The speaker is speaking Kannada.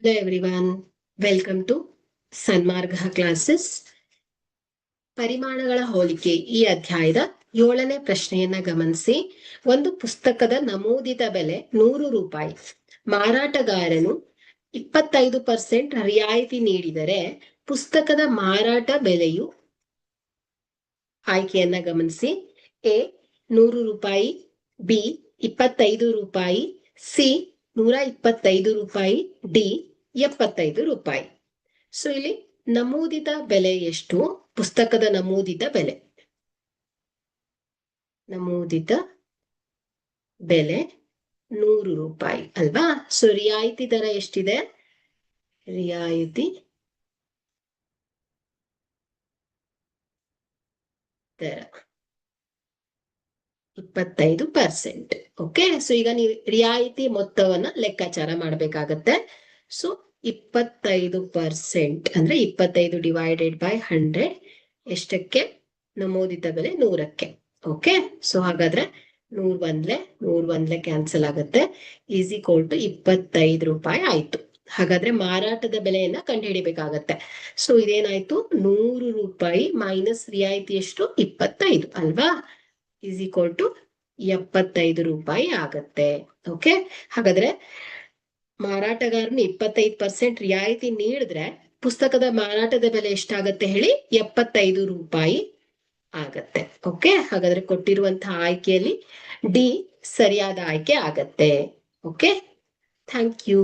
Hello everyone, welcome to Sanmarga classes. ಪರಿಮಾಣಗಳ ಹೋಲಿಕೆ ಈ ಅಧ್ಯಾಯದ 7ನೇ ಪ್ರಶ್ನೆಯನ್ನ ಗಮನಿಸಿ. ಒಂದು ಪುಸ್ತಕದ ನಮೂದಿತ ಬೆಲೆ 100 ರೂಪಾಯಿ. ಮಾರಾಟಗಾರನು 25% ರಿಯಾಯಿತಿ ನೀಡಿದರೆ ಪುಸ್ತಕದ ಮಾರಾಟ ಬೆಲೆಯು ಆಯ್ಕೆಯನ್ನ ಗಮನಿಸಿ. ಎ 100 ರೂಪಾಯಿ, ಬಿ 25 ರೂಪಾಯಿ, ಸಿ 125 ರೂಪಾಯಿ, ಡಿ 75 ರೂಪಾಯಿ. ಸೊ ಇಲ್ಲಿ ನಮೂದಿತ ಬೆಲೆ ಎಷ್ಟು? ಪುಸ್ತಕದ ನಮೂದಿತ ಬೆಲೆ ಬೆಲೆ 100 ರೂಪಾಯಿ ಅಲ್ವಾ? ಸೊ ರಿಯಾಯಿತಿ ದರ ಎಷ್ಟಿದೆ? ರಿಯಾಯಿತಿ ದರ 25%. ಓಕೆ, ಸೊ ಈಗ ನೀವು ರಿಯಾಯಿತಿ ಮೊತ್ತವನ್ನ ಲೆಕ್ಕಾಚಾರ ಮಾಡ್ಬೇಕಾಗತ್ತೆ. ಸೊ 25% ಅಂದ್ರೆ 25 ಡಿವೈಡೆಡ್ ಬೈ 100 ಎಷ್ಟಕ್ಕೆ? ನಮೂದಿತ ಬೆಲೆ 100ಕ್ಕೆ. ಓಕೆ, ಸೊ ಹಾಗಾದ್ರೆ 100 ಕ್ಯಾನ್ಸಲ್ ಆಗುತ್ತೆ, ಈಸ್ ಈಕ್ವಲ್ ಟು 25 ರೂಪಾಯಿ ಆಯ್ತು. ಹಾಗಾದ್ರೆ ಮಾರಾಟದ ಬೆಲೆಯನ್ನ ಕಂಡುಹಿಡಿಬೇಕಾಗತ್ತೆ. ಸೊ ಇದೇನಾಯ್ತು? 100 ರೂಪಾಯಿ ಮೈನಸ್ ರಿಯಾಯಿತಿ ಎಷ್ಟು? 25 ಅಲ್ವಾ? ಈಸ್ ಈಕ್ವಲ್ ಟು 75 ರೂಪಾಯಿ ಆಗತ್ತೆ. ಓಕೆ, ಹಾಗಾದ್ರೆ ಮಾರಾಟಗಾರನು 25% ರಿಯಾಯಿತಿ ನೀಡಿದ್ರೆ ಪುಸ್ತಕದ ಮಾರಾಟದ ಬೆಲೆ ಎಷ್ಟಾಗತ್ತೆ ಹೇಳಿ? 75 ರೂಪಾಯಿ ಆಗತ್ತೆ. ಓಕೆ, ಹಾಗಾದ್ರೆ ಕೊಟ್ಟಿರುವಂತಹ ಆಯ್ಕೆಯಲ್ಲಿ ಡಿ ಸರಿಯಾದ ಆಯ್ಕೆ ಆಗತ್ತೆ. Okay, thank you.